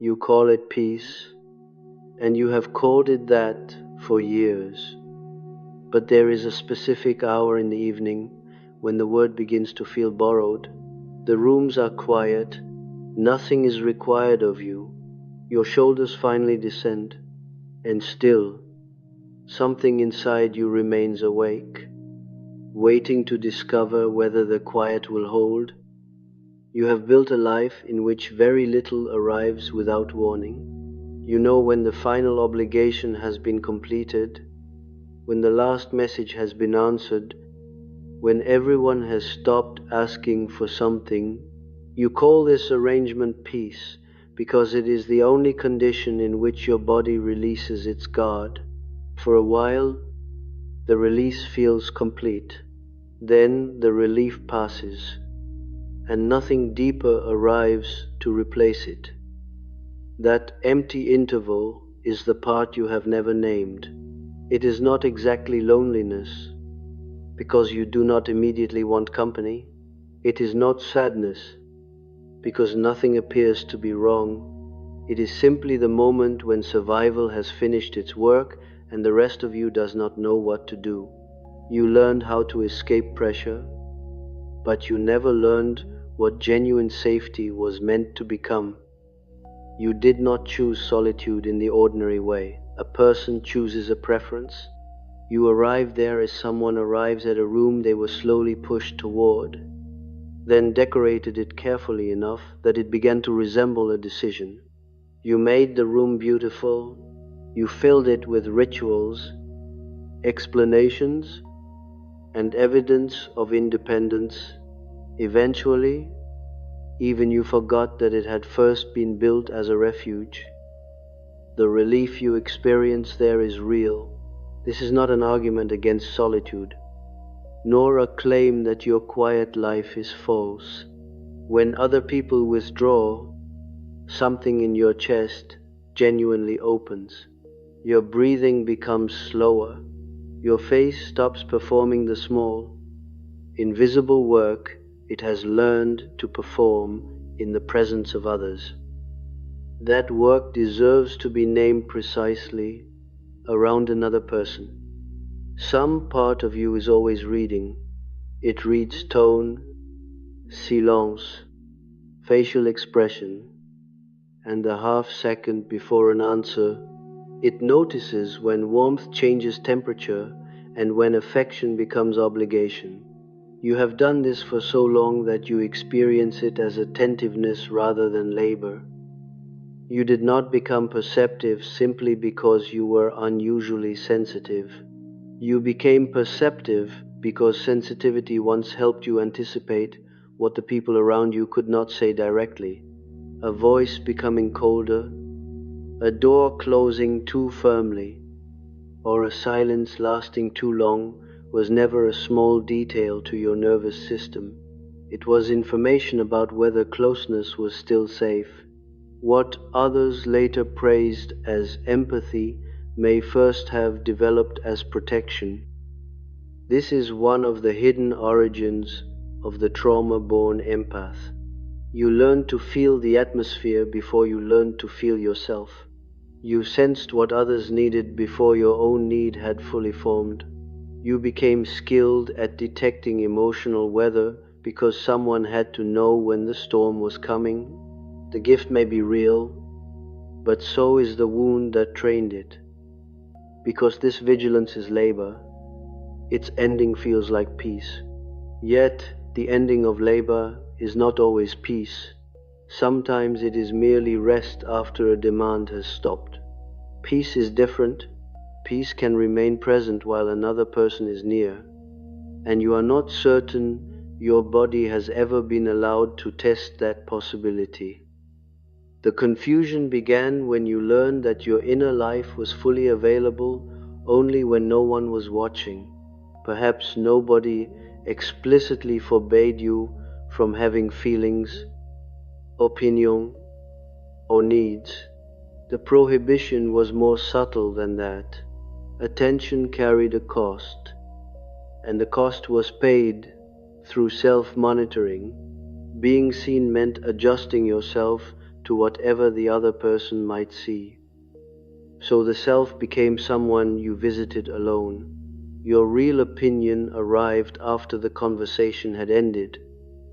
You call it peace, and you have called it that for years. But there is a specific hour in the evening when the word begins to feel borrowed. The rooms are quiet, nothing is required of you. Your shoulders finally descend, and still, something inside you remains awake, waiting to discover whether the quiet will hold. You have built a life in which very little arrives without warning. You know when the final obligation has been completed, when the last message has been answered, when everyone has stopped asking for something. You call this arrangement peace because it is the only condition in which your body releases its guard. For a while, the release feels complete. Then the relief passes, and nothing deeper arrives to replace it. That empty interval is the part you have never named. It is not exactly loneliness, because you do not immediately want company. It is not sadness, because nothing appears to be wrong. It is simply the moment when survival has finished its work and the rest of you does not know what to do. You learned how to escape pressure, but you never learned what genuine safety was meant to become. You did not choose solitude in the ordinary way. A person chooses a preference. You arrived there as someone arrives at a room they were slowly pushed toward, then decorated it carefully enough that it began to resemble a decision. You made the room beautiful. You filled it with rituals, explanations, and evidence of independence. Eventually, even you forgot that it had first been built as a refuge. The relief you experience there is real. This is not an argument against solitude, nor a claim that your quiet life is false. When other people withdraw, something in your chest genuinely opens. Your breathing becomes slower. Your face stops performing the small, invisible work it has learned to perform in the presence of others. That work deserves to be named precisely around another person. Some part of you is always reading. It reads tone, silence, facial expression, and a half second before an answer. It notices when warmth changes temperature and when affection becomes obligation. You have done this for so long that you experience it as attentiveness rather than labor. You did not become perceptive simply because you were unusually sensitive. You became perceptive because sensitivity once helped you anticipate what the people around you could not say directly. A voice becoming colder, a door closing too firmly, or a silence lasting too long was never a small detail to your nervous system. It was information about whether closeness was still safe. What others later praised as empathy may first have developed as protection. This is one of the hidden origins of the trauma-born empath. You learned to feel the atmosphere before you learned to feel yourself. You sensed what others needed before your own need had fully formed. You became skilled at detecting emotional weather because someone had to know when the storm was coming. The gift may be real, but so is the wound that trained it. Because this vigilance is labor, its ending feels like peace. Yet, the ending of labor is not always peace. Sometimes it is merely rest after a demand has stopped. Peace is different. Peace can remain present while another person is near, and you are not certain your body has ever been allowed to test that possibility. The confusion began when you learned that your inner life was fully available only when no one was watching. Perhaps nobody explicitly forbade you from having feelings, opinion, or needs. The prohibition was more subtle than that. Attention carried a cost, and the cost was paid through self-monitoring. Being seen meant adjusting yourself to whatever the other person might see. So the self became someone you visited alone. Your real opinion arrived after the conversation had ended.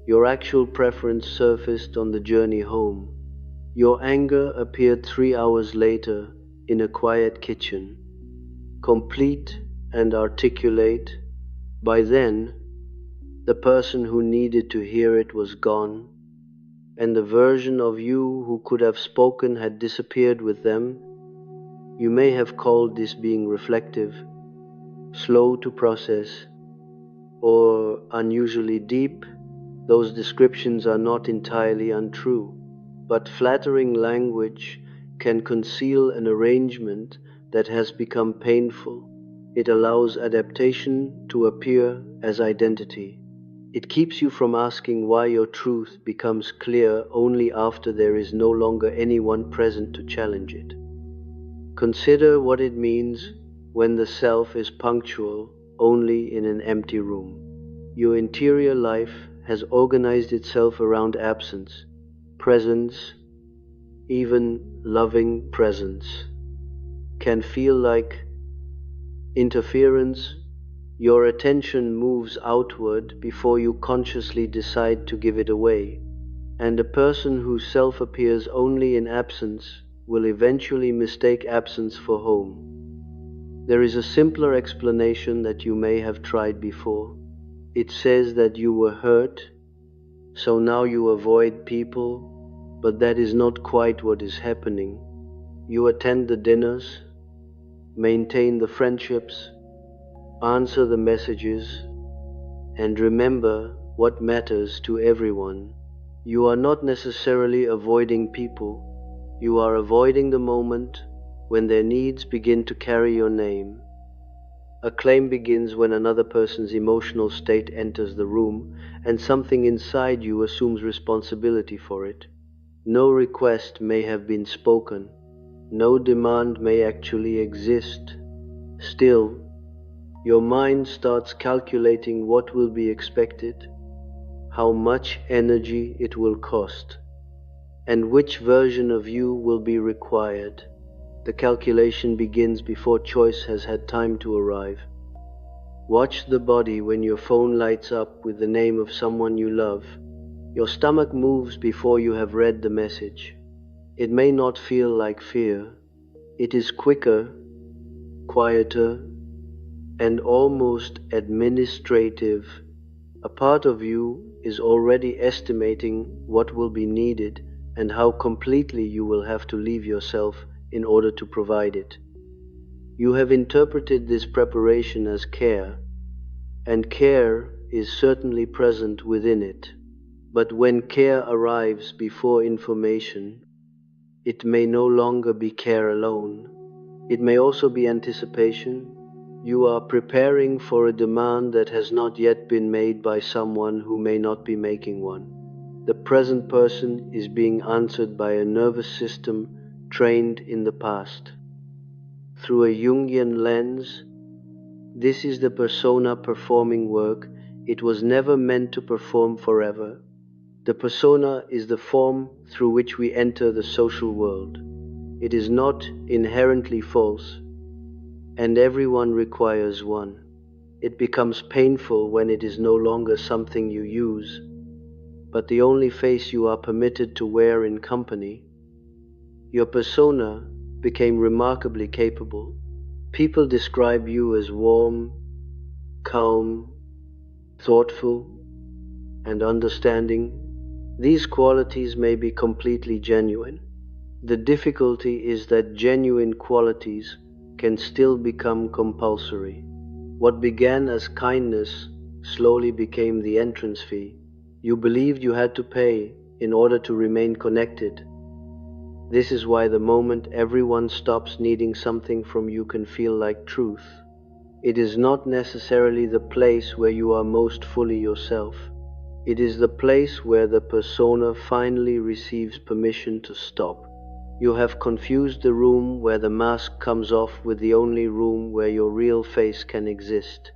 Your actual preference surfaced on the journey home. Your anger appeared 3 hours later in a quiet kitchen, complete and articulate. By then, the person who needed to hear it was gone, and the version of you who could have spoken had disappeared with them. You may have called this being reflective, slow to process, or unusually deep. Those descriptions are not entirely untrue, but flattering language can conceal an arrangement that has become painful. It allows adaptation to appear as identity. It keeps you from asking why your truth becomes clear only after there is no longer anyone present to challenge it. Consider what it means when the self is punctual only in an empty room. Your interior life has organized itself around absence, presence, even loving presence, can feel like interference. Your attention moves outward before you consciously decide to give it away, and a person whose self appears only in absence will eventually mistake absence for home. There is a simpler explanation that you may have tried before. It says that you were hurt, so now you avoid people, but that is not quite what is happening. You attend the dinners, maintain the friendships, answer the messages, and remember what matters to everyone. You are not necessarily avoiding people. You are avoiding the moment when their needs begin to carry your name. A claim begins when another person's emotional state enters the room, and something inside you assumes responsibility for it. No request may have been spoken. No demand may actually exist. Still, your mind starts calculating what will be expected, how much energy it will cost, and which version of you will be required. The calculation begins before choice has had time to arrive. Watch the body when your phone lights up with the name of someone you love. Your stomach moves before you have read the message. It may not feel like fear. It is quicker, quieter, and almost administrative. A part of you is already estimating what will be needed and how completely you will have to leave yourself in order to provide it. You have interpreted this preparation as care, and care is certainly present within it. But when care arrives before information, it may no longer be care alone. It may also be anticipation. You are preparing for a demand that has not yet been made by someone who may not be making one. The present person is being answered by a nervous system trained in the past. Through a Jungian lens, this is the persona performing work it was never meant to perform forever. The persona is the form through which we enter the social world. It is not inherently false, and everyone requires one. It becomes painful when it is no longer something you use, but the only face you are permitted to wear in company. Your persona became remarkably capable. People describe you as warm, calm, thoughtful, and understanding. These qualities may be completely genuine. The difficulty is that genuine qualities can still become compulsory. What began as kindness slowly became the entrance fee. You believed you had to pay in order to remain connected. This is why the moment everyone stops needing something from you can feel like truth. It is not necessarily the place where you are most fully yourself. It is the place where the persona finally receives permission to stop. You have confused the room where the mask comes off with the only room where your real face can exist.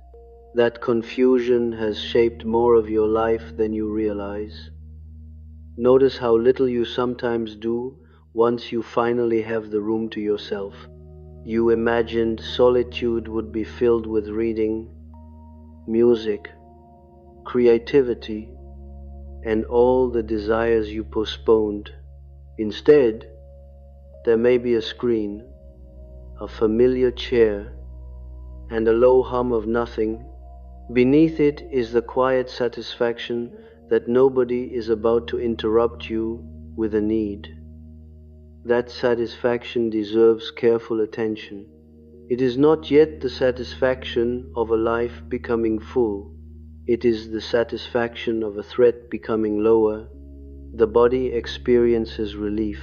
That confusion has shaped more of your life than you realize. Notice how little you sometimes do once you finally have the room to yourself. You imagined solitude would be filled with reading, music, creativity, and all the desires you postponed. Instead, there may be a screen, a familiar chair, and a low hum of nothing. Beneath it is the quiet satisfaction that nobody is about to interrupt you with a need. That satisfaction deserves careful attention. It is not yet the satisfaction of a life becoming full. It is the satisfaction of a threat becoming lower. The body experiences relief,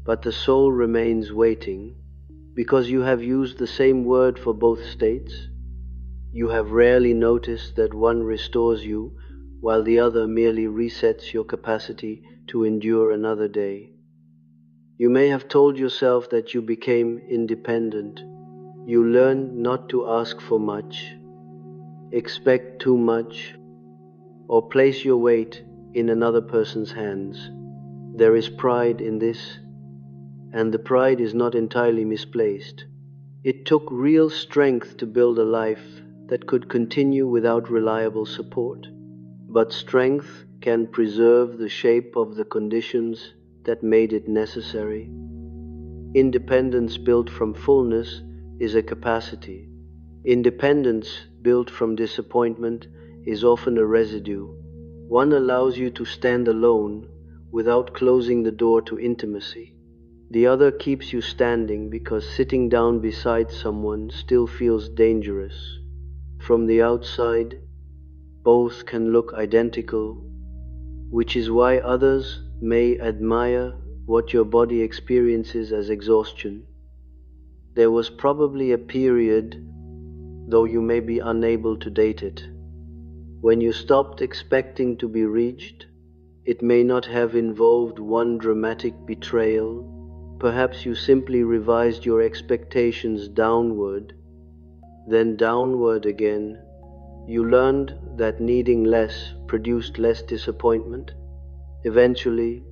but the soul remains waiting. Because you have used the same word for both states, you have rarely noticed that one restores you while the other merely resets your capacity to endure another day. You may have told yourself that you became independent. You learned not to ask for much, expect too much, or place your weight in another person's hands. There is pride in this, and the pride is not entirely misplaced. It took real strength to build a life that could continue without reliable support. But strength can preserve the shape of the conditions that made it necessary. Independence built from fullness is a capacity. Independence built from disappointment is often a residue. One allows you to stand alone without closing the door to intimacy. The other keeps you standing because sitting down beside someone still feels dangerous. From the outside, both can look identical, which is why others may admire what your body experiences as exhaustion. There was probably a period, though you may be unable to date it, when you stopped expecting to be reached. It may not have involved one dramatic betrayal. Perhaps you simply revised your expectations downward, then downward again. You learned that needing less produced less disappointment. Eventually,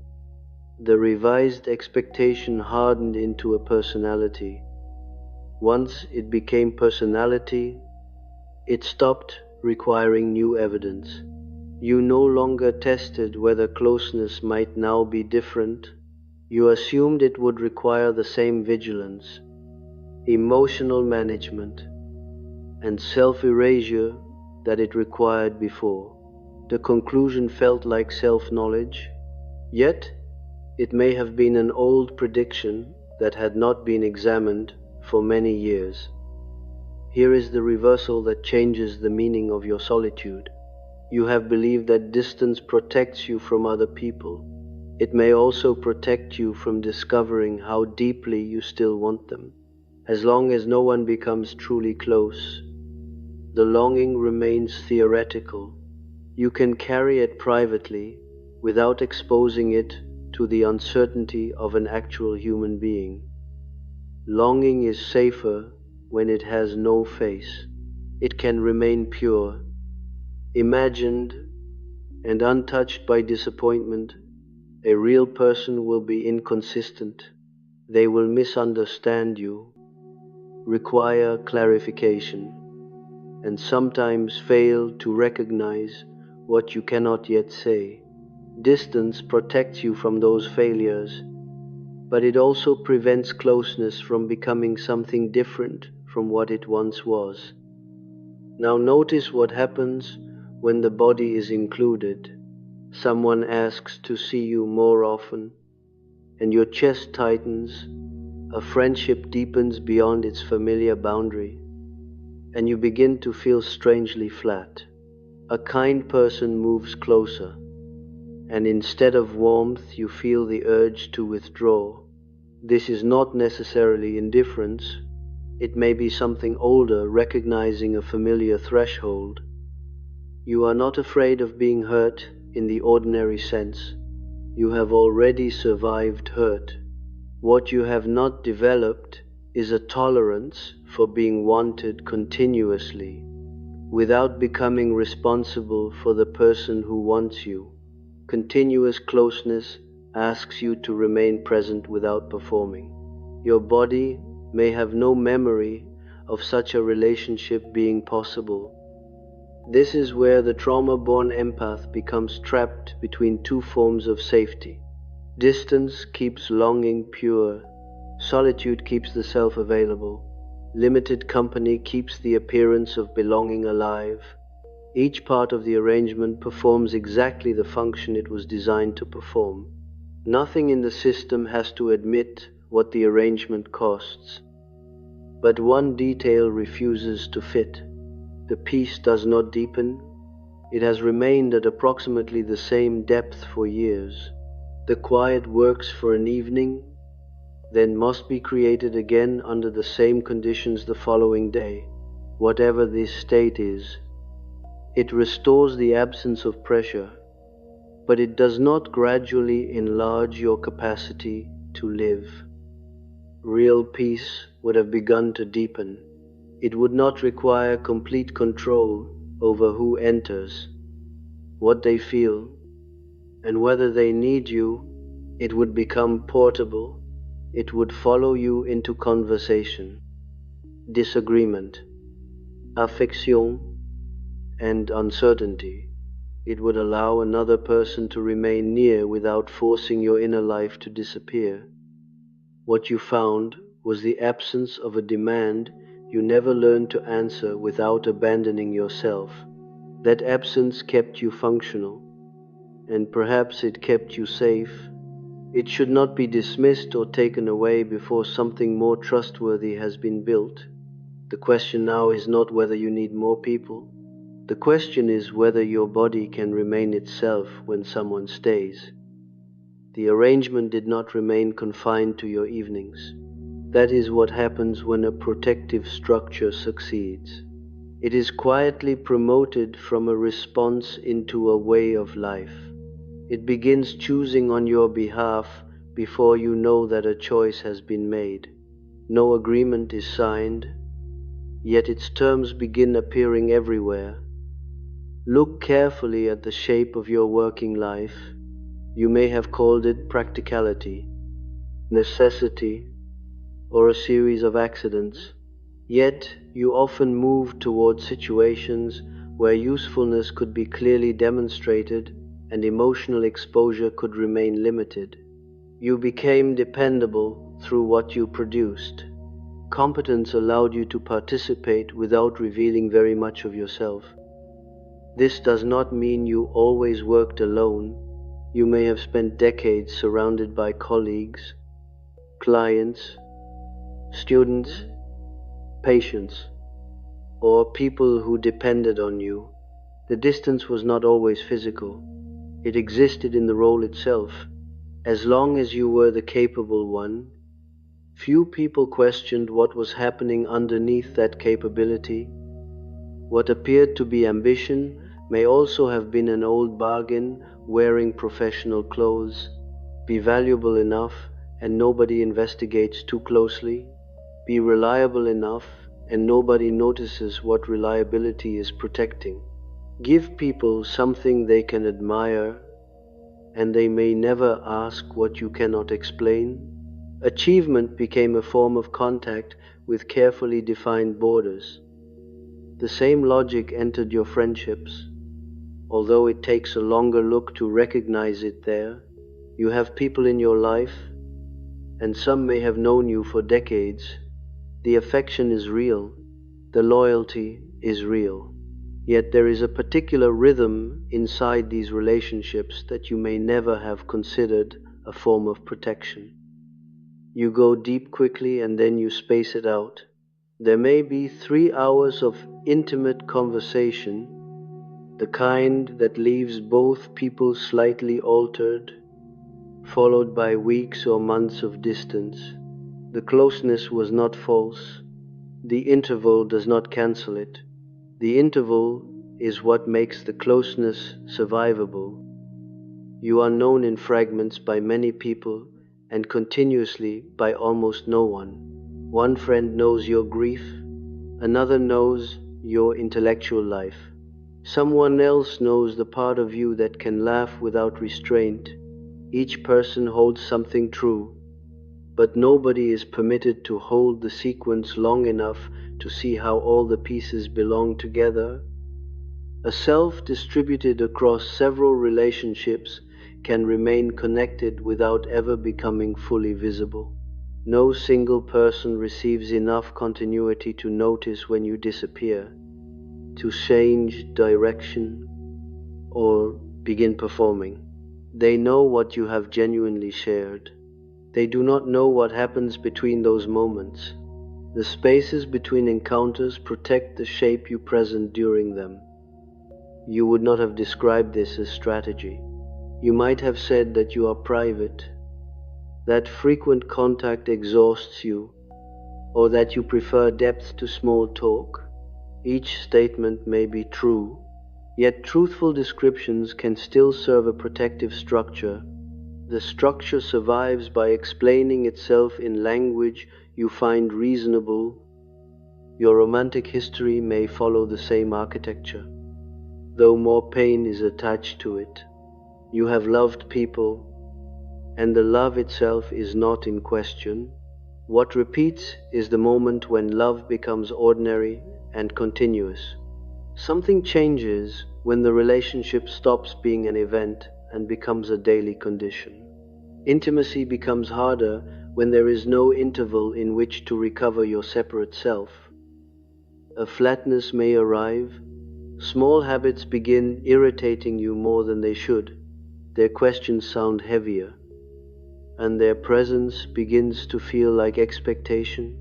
the revised expectation hardened into a personality. Once it became personality, it stopped requiring new evidence. You no longer tested whether closeness might now be different. You assumed it would require the same vigilance, emotional management, and self-erasure that it required before. The conclusion felt like self-knowledge, yet it may have been an old prediction that had not been examined for many years. Here is the reversal that changes the meaning of your solitude. You have believed that distance protects you from other people. It may also protect you from discovering how deeply you still want them. As long as no one becomes truly close, the longing remains theoretical. You can carry it privately without exposing it to the uncertainty of an actual human being. Longing is safer when it has no face. It can remain pure, imagined, and untouched by disappointment. A real person will be inconsistent. They will misunderstand you, require clarification, and sometimes fail to recognize what you cannot yet say. Distance protects you from those failures, but it also prevents closeness from becoming something different from what it once was. Now notice what happens when the body is included. Someone asks to see you more often, and your chest tightens. A friendship deepens beyond its familiar boundary, and you begin to feel strangely flat. A kind person moves closer, and instead of warmth, you feel the urge to withdraw. This is not necessarily indifference. It may be something older, recognizing a familiar threshold. You are not afraid of being hurt in the ordinary sense. You have already survived hurt. What you have not developed is a tolerance for being wanted continuously, without becoming responsible for the person who wants you. Continuous closeness asks you to remain present without performing. Your body may have no memory of such a relationship being possible. This is where the trauma-born empath becomes trapped between two forms of safety. Distance keeps longing pure. Solitude keeps the self available. Limited company keeps the appearance of belonging alive. Each part of the arrangement performs exactly the function it was designed to perform. Nothing in the system has to admit what the arrangement costs. But one detail refuses to fit. The peace does not deepen. It has remained at approximately the same depth for years. The quiet works for an evening, then must be created again under the same conditions the following day. Whatever this state is, it restores the absence of pressure, but it does not gradually enlarge your capacity to live. Real peace would have begun to deepen. It would not require complete control over who enters, what they feel, and whether they need you. It would become portable. It would follow you into conversation, disagreement, affection, and uncertainty. It would allow another person to remain near without forcing your inner life to disappear. What you found was the absence of a demand you never learned to answer without abandoning yourself. That absence kept you functional, and perhaps it kept you safe. It should not be dismissed or taken away before something more trustworthy has been built. The question now is not whether you need more people. The question is whether your body can remain itself when someone stays. The arrangement did not remain confined to your evenings. That is what happens when a protective structure succeeds. It is quietly promoted from a response into a way of life. It begins choosing on your behalf before you know that a choice has been made. No agreement is signed, yet its terms begin appearing everywhere. Look carefully at the shape of your working life. You may have called it practicality, necessity, or a series of accidents. Yet you often move toward situations where usefulness could be clearly demonstrated and emotional exposure could remain limited. You became dependable through what you produced. Competence allowed you to participate without revealing very much of yourself. This does not mean you always worked alone. You may have spent decades surrounded by colleagues, clients, students, patients, or people who depended on you. The distance was not always physical. It existed in the role itself. As long as you were the capable one, few people questioned what was happening underneath that capability. What appeared to be ambition may also have been an old bargain, wearing professional clothes, be valuable enough and nobody investigates too closely, be reliable enough and nobody notices what reliability is protecting. Give people something they can admire, and they may never ask what you cannot explain. Achievement became a form of contact with carefully defined borders. The same logic entered your friendships. Although it takes a longer look to recognize it there, you have people in your life, and some may have known you for decades. The affection is real, the loyalty is real. Yet there is a particular rhythm inside these relationships that you may never have considered a form of protection. You go deep quickly and then you space it out. There may be 3 hours of intimate conversation, the kind that leaves both people slightly altered, followed by weeks or months of distance. The closeness was not false. The interval does not cancel it. The interval is what makes the closeness survivable. You are known in fragments by many people and continuously by almost no one. One friend knows your grief, another knows your intellectual life, Someone else knows the part of you that can laugh without restraint. Each person holds something true, but nobody is permitted to hold the sequence long enough to see how all the pieces belong together. A self distributed across several relationships can remain connected without ever becoming fully visible. No single person receives enough continuity to notice when you disappear, to change direction, or begin performing. They know what you have genuinely shared. They do not know what happens between those moments. The spaces between encounters protect the shape you present during them. You would not have described this as strategy. You might have said that you are private, that frequent contact exhausts you, or that you prefer depth to small talk. Each statement may be true, yet truthful descriptions can still serve a protective structure. The structure survives by explaining itself in language you find reasonable. Your romantic history may follow the same architecture, though more pain is attached to it. You have loved people, and the love itself is not in question. What repeats is the moment when love becomes ordinary and continuous. Something changes when the relationship stops being an event and becomes a daily condition. Intimacy becomes harder when there is no interval in which to recover your separate self. A flatness may arrive. Small habits begin irritating you more than they should. Their questions sound heavier, and their presence begins to feel like expectation.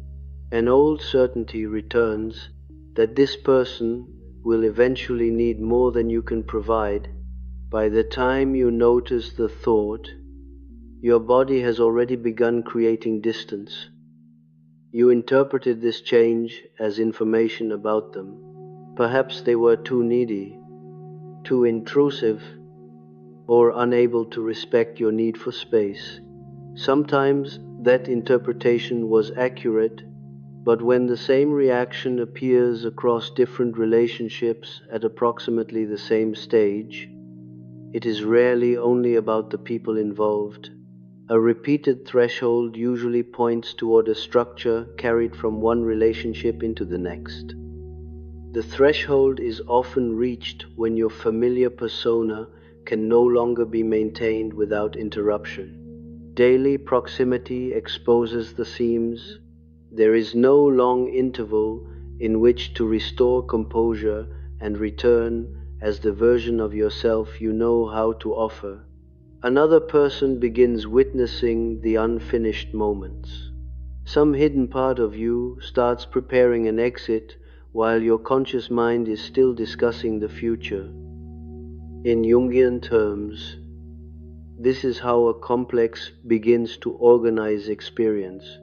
An old certainty returns that this person will eventually need more than you can provide. By the time you notice the thought, your body has already begun creating distance. You interpreted this change as information about them. Perhaps they were too needy, too intrusive, or unable to respect your need for space. Sometimes that interpretation was accurate, but when the same reaction appears across different relationships at approximately the same stage, it is rarely only about the people involved. A repeated threshold usually points toward a structure carried from one relationship into the next. The threshold is often reached when your familiar persona can no longer be maintained without interruption. Daily proximity exposes the seams. There is no long interval in which to restore composure and return as the version of yourself you know how to offer. Another person begins witnessing the unfinished moments. Some hidden part of you starts preparing an exit while your conscious mind is still discussing the future. In Jungian terms, this is how a complex begins to organize experience.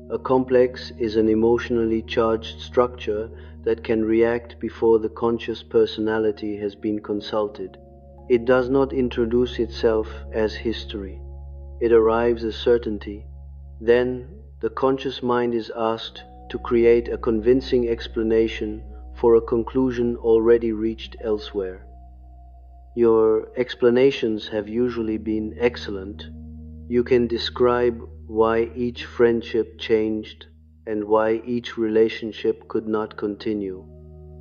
A complex is an emotionally charged structure that can react before the conscious personality has been consulted. It does not introduce itself as history. It arrives as certainty. Then, the conscious mind is asked to create a convincing explanation for a conclusion already reached elsewhere. Your explanations have usually been excellent. You can describe why each friendship changed and why each relationship could not continue.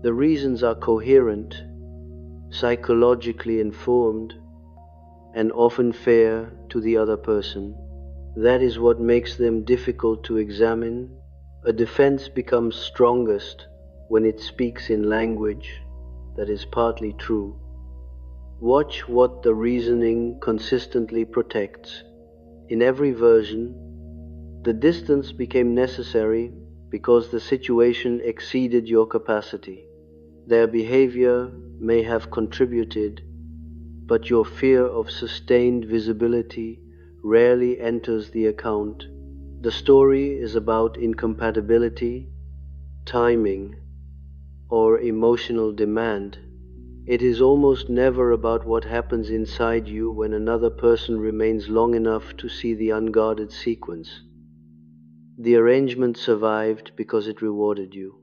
The reasons are coherent, psychologically informed, and often fair to the other person. That is what makes them difficult to examine. A defense becomes strongest when it speaks in language that is partly true. Watch what the reasoning consistently protects. In every version, the distance became necessary because the situation exceeded your capacity. Their behavior may have contributed, but your fear of sustained visibility rarely enters the account. The story is about incompatibility, timing, or emotional demand. It is almost never about what happens inside you when another person remains long enough to see the unguarded sequence. The arrangement survived because it rewarded you.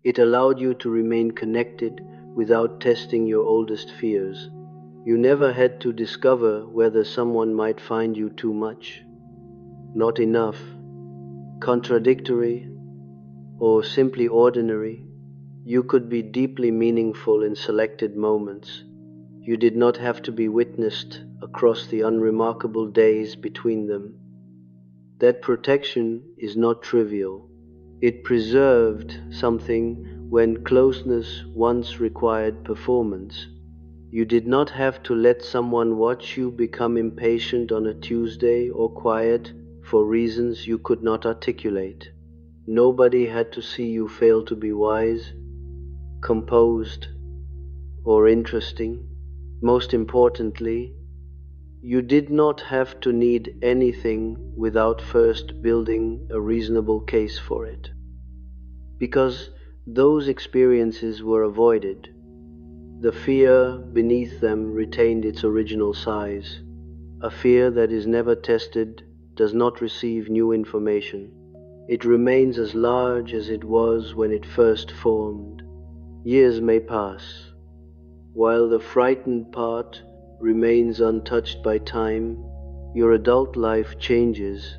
It allowed you to remain connected without testing your oldest fears. You never had to discover whether someone might find you too much, not enough, contradictory, or simply ordinary. You could be deeply meaningful in selected moments. You did not have to be witnessed across the unremarkable days between them. That protection is not trivial. It preserved something when closeness once required performance. You did not have to let someone watch you become impatient on a Tuesday or quiet for reasons you could not articulate. Nobody had to see you fail to be wise, composed, or interesting. Most importantly, you did not have to need anything without first building a reasonable case for it. Because those experiences were avoided, the fear beneath them retained its original size. A fear that is never tested does not receive new information. It remains as large as it was when it first formed. Years may pass, while the frightened part remains untouched by time. Your adult life changes,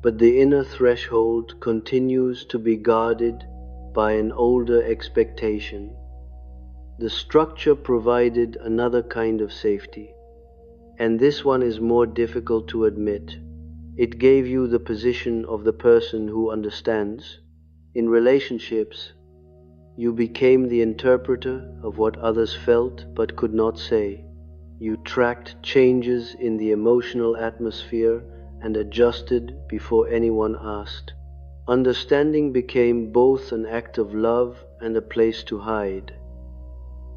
but the inner threshold continues to be guarded by an older expectation. The structure provided another kind of safety, and this one is more difficult to admit. It gave you the position of the person who understands. In relationships, you became the interpreter of what others felt but could not say. You tracked changes in the emotional atmosphere and adjusted before anyone asked. Understanding became both an act of love and a place to hide.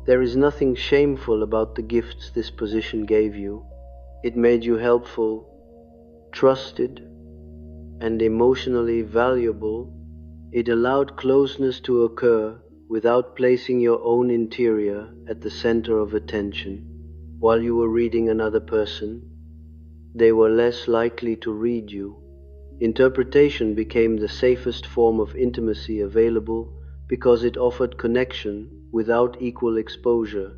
There is nothing shameful about the gifts this position gave you. It made you helpful, trusted, and emotionally valuable. It allowed closeness to occur without placing your own interior at the center of attention. While you were reading another person, they were less likely to read you. Interpretation became the safest form of intimacy available because it offered connection without equal exposure.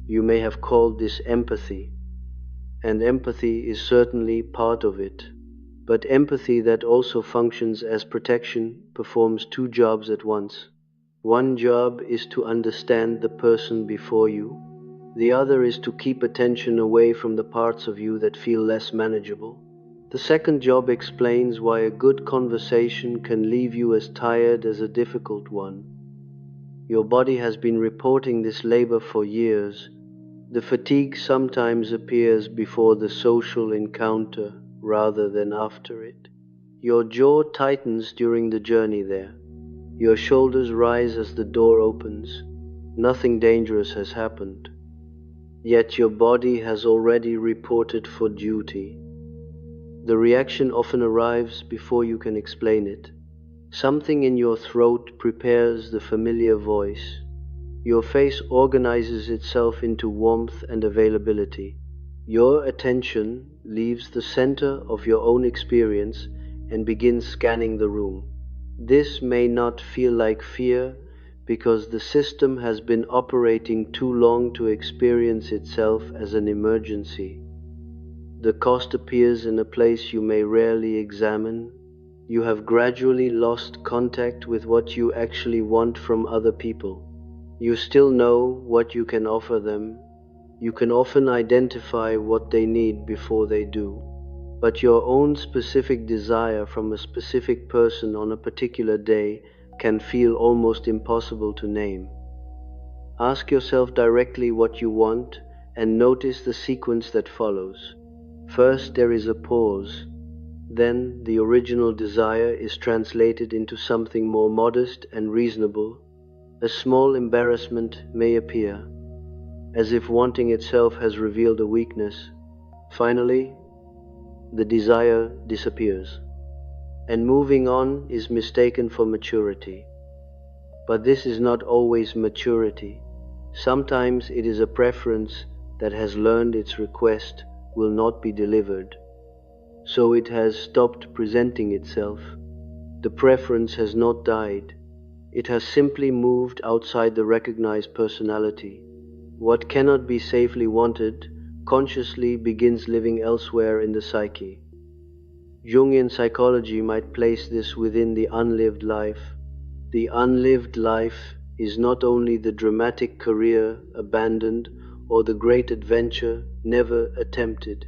You may have called this empathy, and empathy is certainly part of it. But empathy that also functions as protection performs two jobs at once. One job is to understand the person before you. The other is to keep attention away from the parts of you that feel less manageable. The second job explains why a good conversation can leave you as tired as a difficult one. Your body has been reporting this labor for years. The fatigue sometimes appears before the social encounter rather than after it. Your jaw tightens during the journey there. Your shoulders rise as the door opens. Nothing dangerous has happened. Yet your body has already reported for duty. The reaction often arrives before you can explain it. Something in your throat prepares the familiar voice. Your face organizes itself into warmth and availability. Your attention leaves the center of your own experience and begins scanning the room. This may not feel like fear because the system has been operating too long to experience itself as an emergency. The cost appears in a place you may rarely examine. You have gradually lost contact with what you actually want from other people. You still know what you can offer them. You can often identify what they need before they do. But your own specific desire from a specific person on a particular day can feel almost impossible to name. Ask yourself directly what you want and notice the sequence that follows. First, there is a pause. Then, the original desire is translated into something more modest and reasonable. A small embarrassment may appear, as if wanting itself has revealed a weakness. Finally, the desire disappears, and moving on is mistaken for maturity. But this is not always maturity. Sometimes it is a preference that has learned its request will not be delivered, so it has stopped presenting itself. The preference has not died, It has simply moved outside the recognized personality. What cannot be safely wanted consciously begins living elsewhere in the psyche. Jungian psychology might place this within the unlived life. The unlived life is not only the dramatic career abandoned or the great adventure never attempted.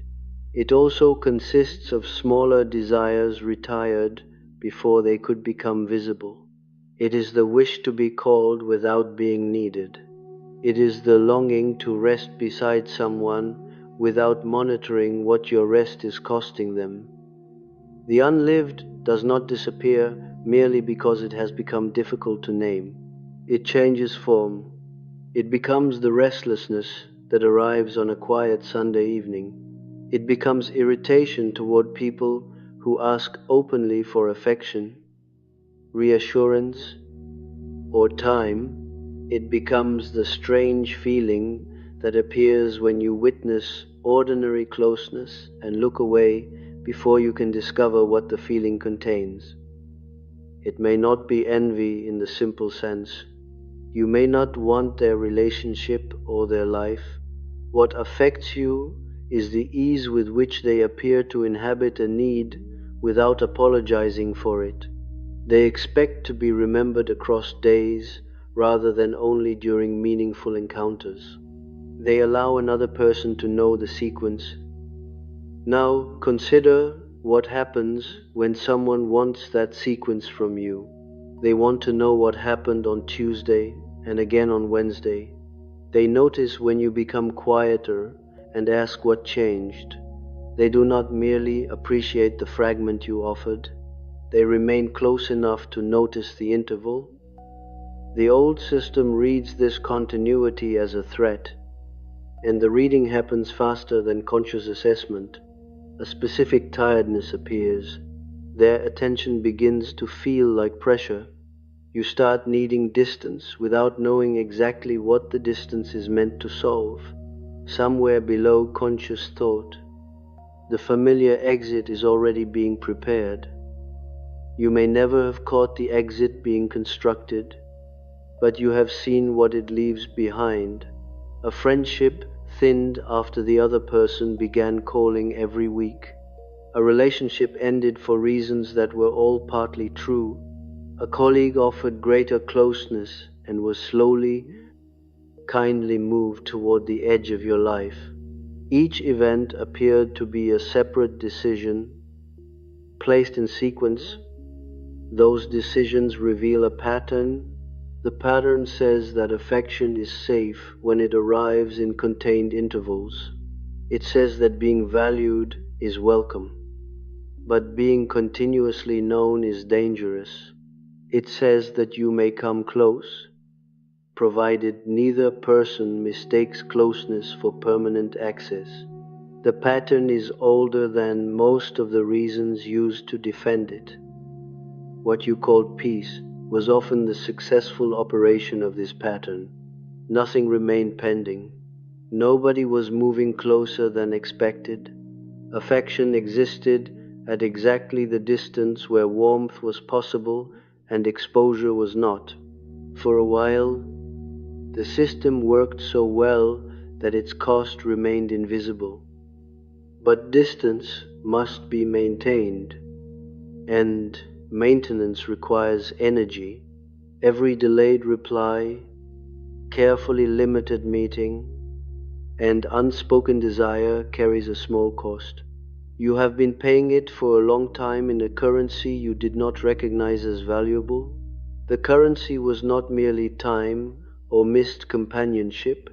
It also consists of smaller desires retired before they could become visible. It is the wish to be called without being needed. It is the longing to rest beside someone without monitoring what your rest is costing them. The unlived does not disappear merely because it has become difficult to name. It changes form. It becomes the restlessness that arrives on a quiet Sunday evening. It becomes irritation toward people who ask openly for affection, reassurance, or time. It becomes the strange feeling that appears when you witness ordinary closeness and look away before you can discover what the feeling contains. It may not be envy in the simple sense. You may not want their relationship or their life. What affects you is the ease with which they appear to inhabit a need without apologizing for it. They expect to be remembered across days rather than only during meaningful encounters. They allow another person to know the sequence. Now consider what happens when someone wants that sequence from you. They want to know what happened on Tuesday and again on Wednesday. They notice when you become quieter and ask what changed. They do not merely appreciate the fragment you offered. They remain close enough to notice the interval. The old system reads this continuity as a threat, and the reading happens faster than conscious assessment. A specific tiredness appears. Their attention begins to feel like pressure. You start needing distance without knowing exactly what the distance is meant to solve. Somewhere below conscious thought, the familiar exit is already being prepared. You may never have caught the exit being constructed, but you have seen what it leaves behind. A friendship thinned after the other person began calling every week. A relationship ended for reasons that were all partly true. A colleague offered greater closeness and was slowly, kindly moved toward the edge of your life. Each event appeared to be a separate decision, placed in sequence. Those decisions reveal a pattern. The pattern says that affection is safe when it arrives in contained intervals. It says that being valued is welcome, but being continuously known is dangerous. It says that you may come close, provided neither person mistakes closeness for permanent access. The pattern is older than most of the reasons used to defend it. What you called peace was often the successful operation of this pattern. Nothing remained pending. Nobody was moving closer than expected. Affection existed at exactly the distance where warmth was possible and exposure was not. For a while, the system worked so well that its cost remained invisible. But distance must be maintained, and maintenance requires energy. Every delayed reply, carefully limited meeting, and unspoken desire carries a small cost. You have been paying it for a long time in a currency you did not recognize as valuable. The currency was not merely time or missed companionship.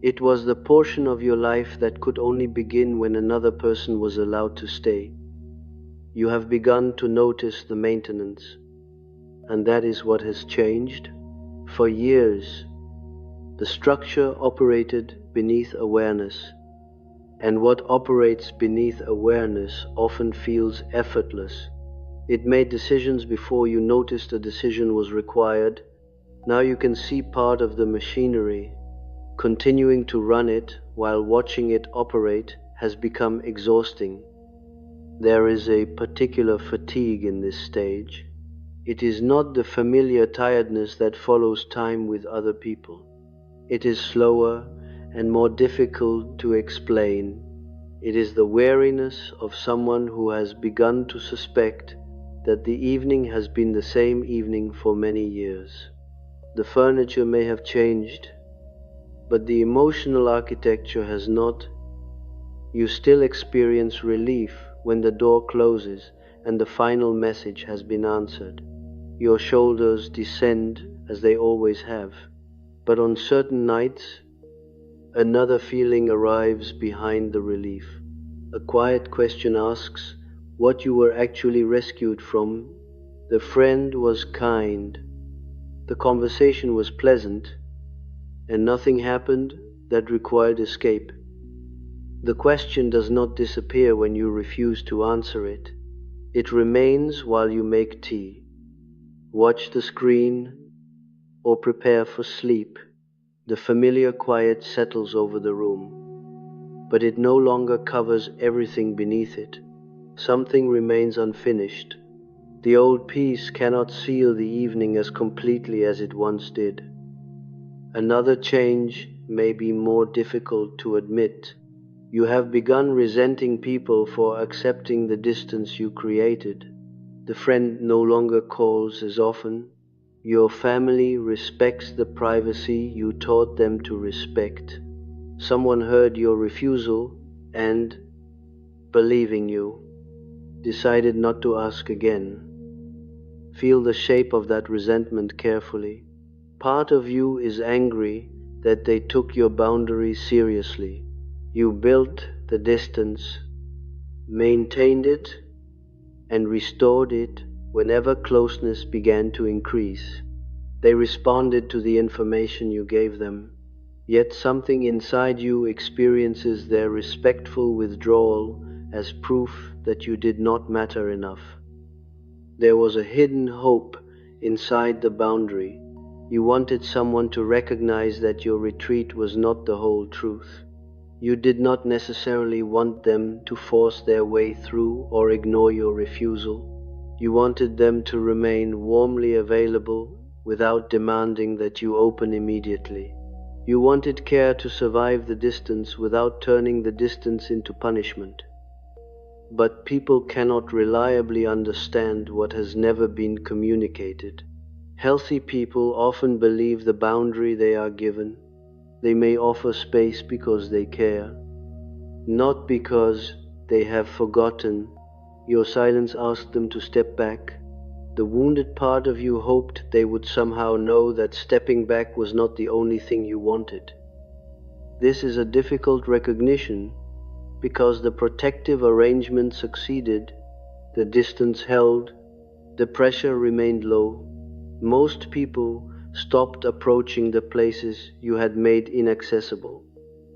It was the portion of your life that could only begin when another person was allowed to stay. You have begun to notice the maintenance, and that is what has changed. For years, the structure operated beneath awareness, and what operates beneath awareness often feels effortless. It made decisions before you noticed a decision was required. Now you can see part of the machinery. Continuing to run it while watching it operate has become exhausting. There is a particular fatigue in this stage. It is not the familiar tiredness that follows time with other people. It is slower and more difficult to explain. It is the weariness of someone who has begun to suspect that the evening has been the same evening for many years. The furniture may have changed, but the emotional architecture has not. You still experience relief when the door closes and the final message has been answered. Your shoulders descend as they always have, but on certain nights, another feeling arrives behind the relief. A quiet question asks what you were actually rescued from. The friend was kind, the conversation was pleasant, and nothing happened that required escape. The question does not disappear when you refuse to answer it. It remains while you make tea, watch the screen, or prepare for sleep. The familiar quiet settles over the room, but it no longer covers everything beneath it. Something remains unfinished. The old peace cannot seal the evening as completely as it once did. Another change may be more difficult to admit. You have begun resenting people for accepting the distance you created. The friend no longer calls as often. Your family respects the privacy you taught them to respect. Someone heard your refusal and, believing you, decided not to ask again. Feel the shape of that resentment carefully. Part of you is angry that they took your boundary seriously. You built the distance, maintained it, and restored it whenever closeness began to increase. They responded to the information you gave them, yet something inside you experiences their respectful withdrawal as proof that you did not matter enough. There was a hidden hope inside the boundary. You wanted someone to recognize that your retreat was not the whole truth. You did not necessarily want them to force their way through or ignore your refusal. You wanted them to remain warmly available without demanding that you open immediately. You wanted care to survive the distance without turning the distance into punishment. But people cannot reliably understand what has never been communicated. Healthy people often believe the boundary they are given. They may offer space because they care, not because they have forgotten. Your silence asked them to step back. The wounded part of you hoped they would somehow know that stepping back was not the only thing you wanted. This is a difficult recognition because the protective arrangement succeeded, the distance held, the pressure remained low. Most people stopped approaching the places you had made inaccessible.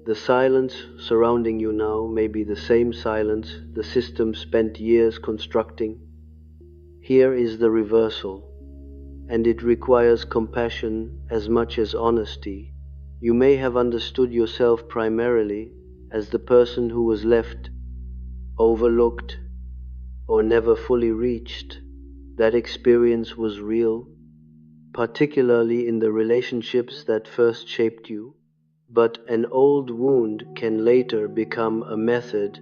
The silence surrounding you now may be the same silence the system spent years constructing. Here is the reversal, and it requires compassion as much as honesty. You may have understood yourself primarily as the person who was left, overlooked, or never fully reached. That experience was real, particularly in the relationships that first shaped you. But an old wound can later become a method.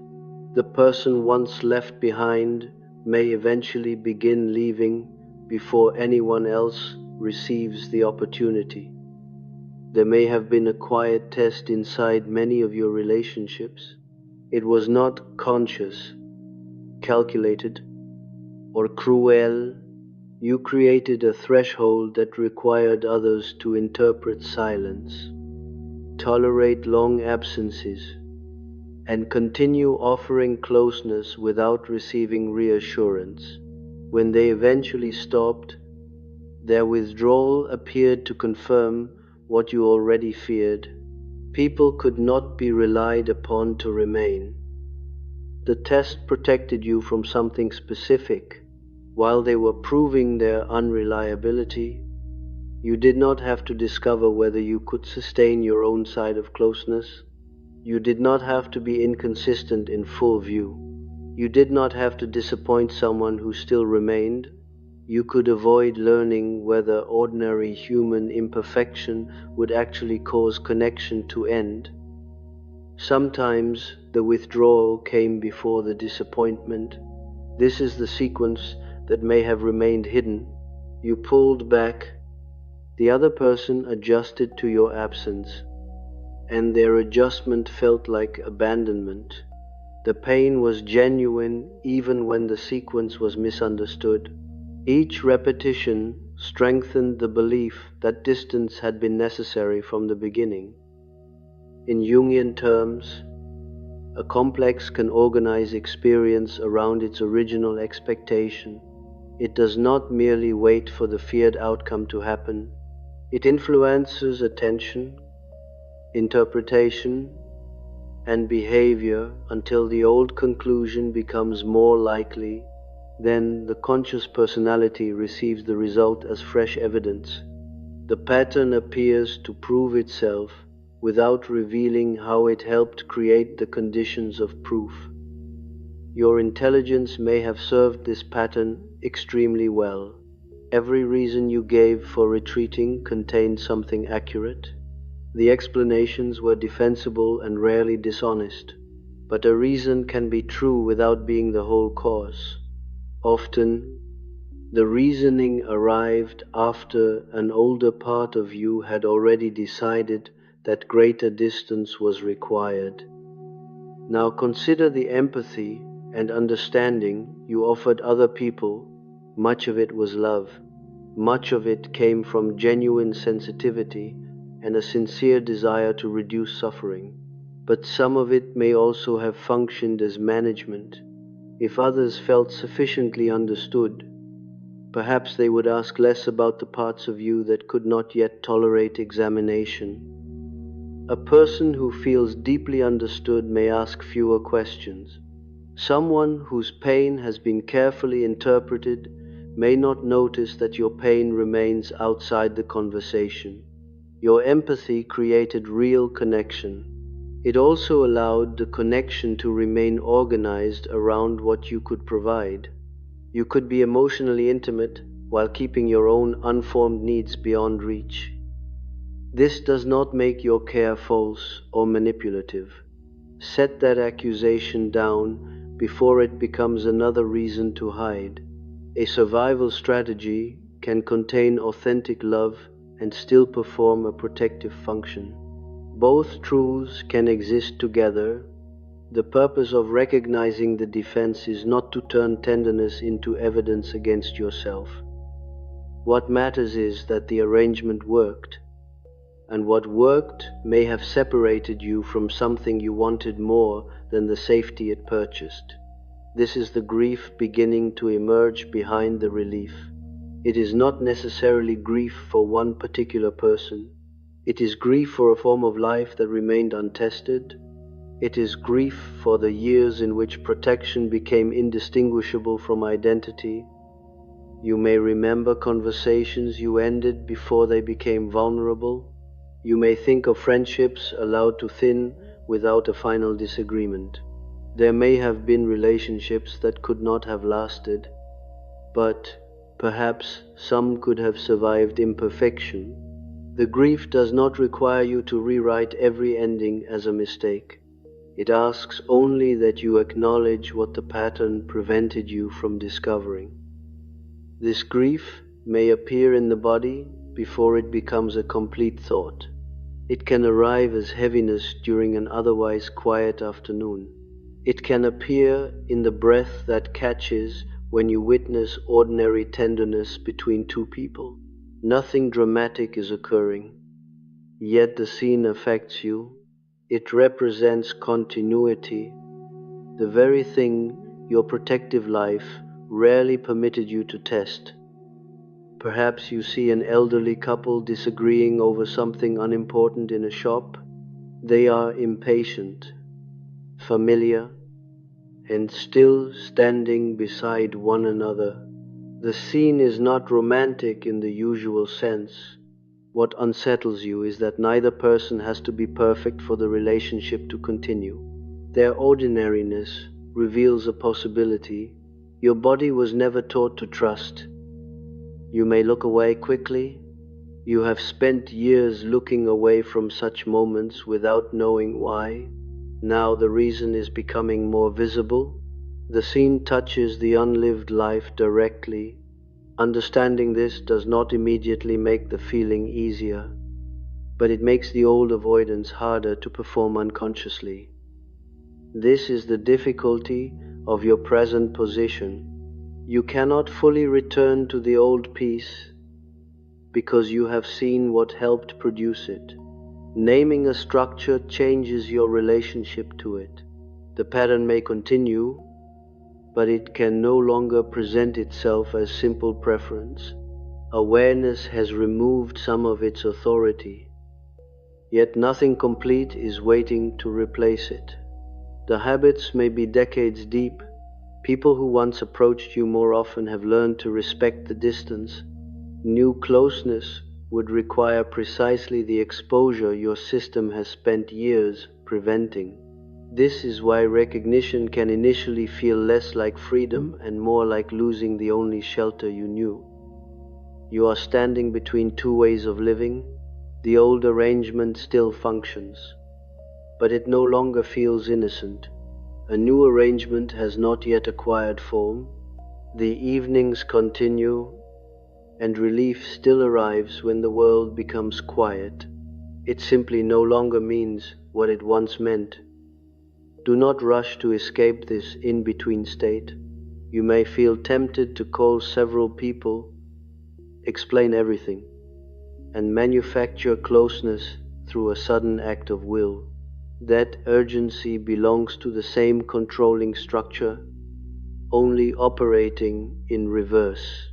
The person once left behind may eventually begin leaving before anyone else receives the opportunity. There may have been a quiet test inside many of your relationships. It was not conscious, calculated, or cruel. You created a threshold that required others to interpret silence, tolerate long absences, and continue offering closeness without receiving reassurance. When they eventually stopped, their withdrawal appeared to confirm what you already feared. People could not be relied upon to remain. The test protected you from something specific. While they were proving their unreliability, you did not have to discover whether you could sustain your own side of closeness. You did not have to be inconsistent in full view. You did not have to disappoint someone who still remained. you could avoid learning whether ordinary human imperfection would actually cause connection to end. Sometimes the withdrawal came before the disappointment. This is the sequence that may have remained hidden. You pulled back, the other person adjusted to your absence, and their adjustment felt like abandonment. The pain was genuine even when the sequence was misunderstood. Each repetition strengthened the belief that distance had been necessary from the beginning. In Jungian terms, a complex can organize experience around its original expectation. It does not merely wait for the feared outcome to happen. It influences attention, interpretation, and behavior until the old conclusion becomes more likely. Then the conscious personality receives the result as fresh evidence. The pattern appears to prove itself without revealing how it helped create the conditions of proof. Your intelligence may have served this pattern extremely well. Every reason you gave for retreating contained something accurate. The explanations were defensible and rarely dishonest, but a reason can be true without being the whole cause. Often, the reasoning arrived after an older part of you had already decided that greater distance was required. Now consider the empathy and understanding you offered other people. Much of it was love. Much of it came from genuine sensitivity and a sincere desire to reduce suffering. But some of it may also have functioned as management. If others felt sufficiently understood, perhaps they would ask less about the parts of you that could not yet tolerate examination. A person who feels deeply understood may ask fewer questions. Someone whose pain has been carefully interpreted may not notice that your pain remains outside the conversation. Your empathy created real connection. It also allowed the connection to remain organized around what you could provide. You could be emotionally intimate while keeping your own unformed needs beyond reach. This does not make your care false or manipulative. Set that accusation down before it becomes another reason to hide. A survival strategy can contain authentic love and still perform a protective function. Both truths can exist together. The purpose of recognizing the defense is not to turn tenderness into evidence against yourself. What matters is that the arrangement worked, and what worked may have separated you from something you wanted more than the safety it purchased. This is the grief beginning to emerge behind the relief. It is not necessarily grief for one particular person. It is grief for a form of life that remained untested. It is grief for the years in which protection became indistinguishable from identity. You may remember conversations you ended before they became vulnerable. You may think of friendships allowed to thin without a final disagreement. There may have been relationships that could not have lasted, but perhaps some could have survived imperfection. The grief does not require you to rewrite every ending as a mistake. It asks only that you acknowledge what the pattern prevented you from discovering. This grief may appear in the body before it becomes a complete thought. It can arrive as heaviness during an otherwise quiet afternoon. It can appear in the breath that catches when you witness ordinary tenderness between two people. Nothing dramatic is occurring, yet the scene affects you. It represents continuity, the very thing your protective life rarely permitted you to test. Perhaps you see an elderly couple disagreeing over something unimportant in a shop. They are impatient, familiar, and still standing beside one another. The scene is not romantic in the usual sense. What unsettles you is that neither person has to be perfect for the relationship to continue. Their ordinariness reveals a possibility. Your body was never taught to trust. You may look away quickly. You have spent years looking away from such moments without knowing why. Now the reason is becoming more visible. The scene touches the unlived life directly. Understanding this does not immediately make the feeling easier, but it makes the old avoidance harder to perform unconsciously. This is the difficulty of your present position. You cannot fully return to the old peace because you have seen what helped produce it. Naming a structure changes your relationship to it. The pattern may continue, but it can no longer present itself as simple preference. Awareness has removed some of its authority, yet nothing complete is waiting to replace it. The habits may be decades deep. People who once approached you more often have learned to respect the distance. New closeness would require precisely the exposure your system has spent years preventing. This is why recognition can initially feel less like freedom and more like losing the only shelter you knew. You are standing between two ways of living. The old arrangement still functions, but it no longer feels innocent. A new arrangement has not yet acquired form. The evenings continue, and relief still arrives when the world becomes quiet. It simply no longer means what it once meant. Do not rush to escape this in-between state. You may feel tempted to call several people, explain everything, and manufacture closeness through a sudden act of will. That urgency belongs to the same controlling structure, only operating in reverse.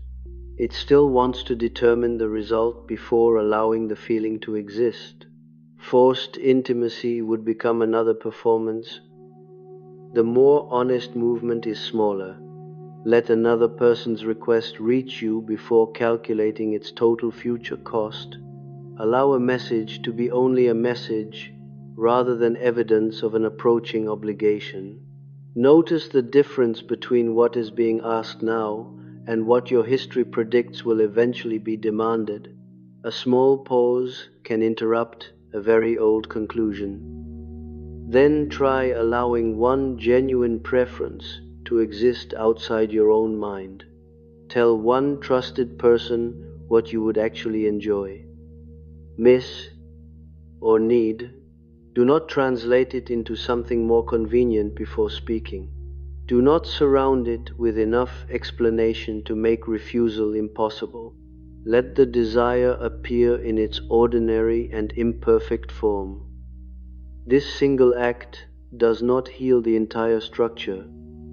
It still wants to determine the result before allowing the feeling to exist. Forced intimacy would become another performance. The more honest movement is smaller. Let another person's request reach you before calculating its total future cost. Allow a message to be only a message rather than evidence of an approaching obligation. Notice the difference between what is being asked now and what your history predicts will eventually be demanded. A small pause can interrupt a very old conclusion. Then try allowing one genuine preference to exist outside your own mind. Tell one trusted person what you would actually enjoy, miss, or need. Do not translate it into something more convenient before speaking. Do not surround it with enough explanation to make refusal impossible. Let the desire appear in its ordinary and imperfect form. This single act does not heal the entire structure.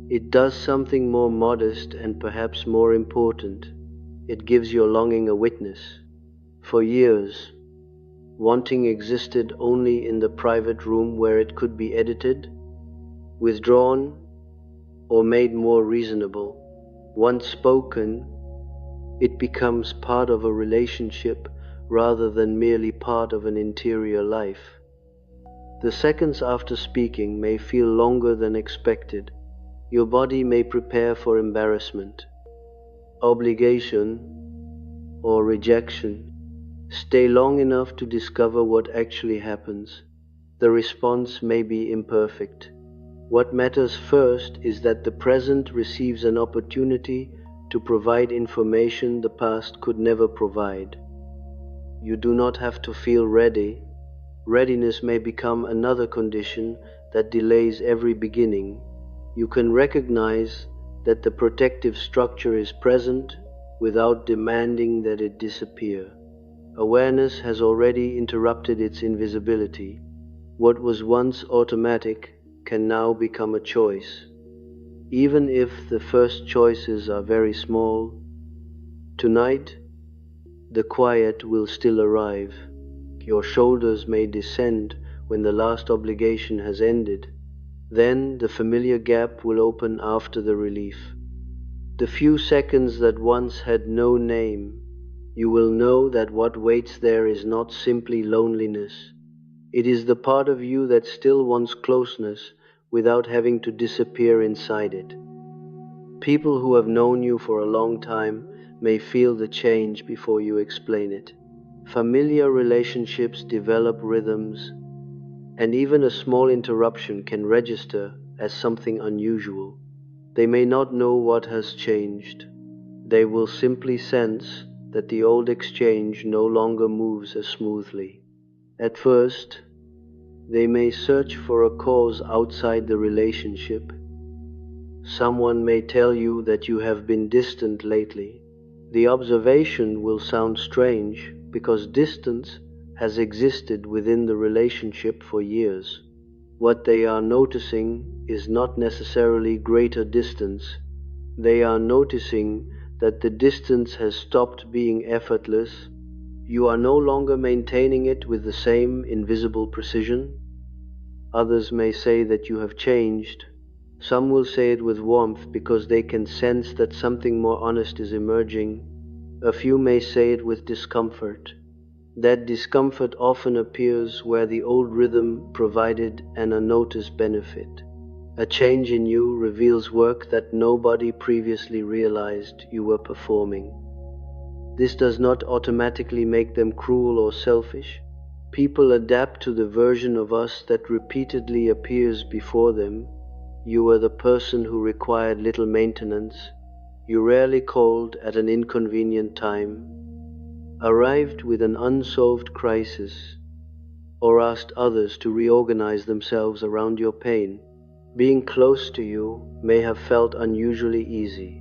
It does something more modest and perhaps more important. It gives your longing a witness. For years, wanting existed only in the private room where it could be edited, withdrawn, or made more reasonable. Once spoken, it becomes part of a relationship rather than merely part of an interior life. The seconds after speaking may feel longer than expected. Your body may prepare for embarrassment, obligation, or rejection. Stay long enough to discover what actually happens. The response may be imperfect. What matters first is that the present receives an opportunity to provide information the past could never provide. You do not have to feel ready. Readiness may become another condition that delays every beginning. You can recognize that the protective structure is present without demanding that it disappear. Awareness has already interrupted its invisibility. What was once automatic can now become a choice. Even if the first choices are very small, tonight the quiet will still arrive. Your shoulders may descend when the last obligation has ended. Then the familiar gap will open after the relief. The few seconds that once had no name, you will know that what waits there is not simply loneliness. It is the part of you that still wants closeness without having to disappear inside it. People who have known you for a long time may feel the change before you explain it. Familiar relationships develop rhythms, and even a small interruption can register as something unusual. They may not know what has changed. They will simply sense that the old exchange no longer moves as smoothly. At first, they may search for a cause outside the relationship. Someone may tell you that you have been distant lately. The observation will sound strange because distance has existed within the relationship for years. What they are noticing is not necessarily greater distance. They are noticing that the distance has stopped being effortless. You are no longer maintaining it with the same invisible precision. Others may say that you have changed. Some will say it with warmth because they can sense that something more honest is emerging. A few may say it with discomfort. That discomfort often appears where the old rhythm provided an unnoticed benefit. A change in you reveals work that nobody previously realized you were performing. This does not automatically make them cruel or selfish. People adapt to the version of us that repeatedly appears before them. You were the person who required little maintenance. You rarely called at an inconvenient time, arrived with an unsolved crisis, or asked others to reorganize themselves around your pain. Being close to you may have felt unusually easy.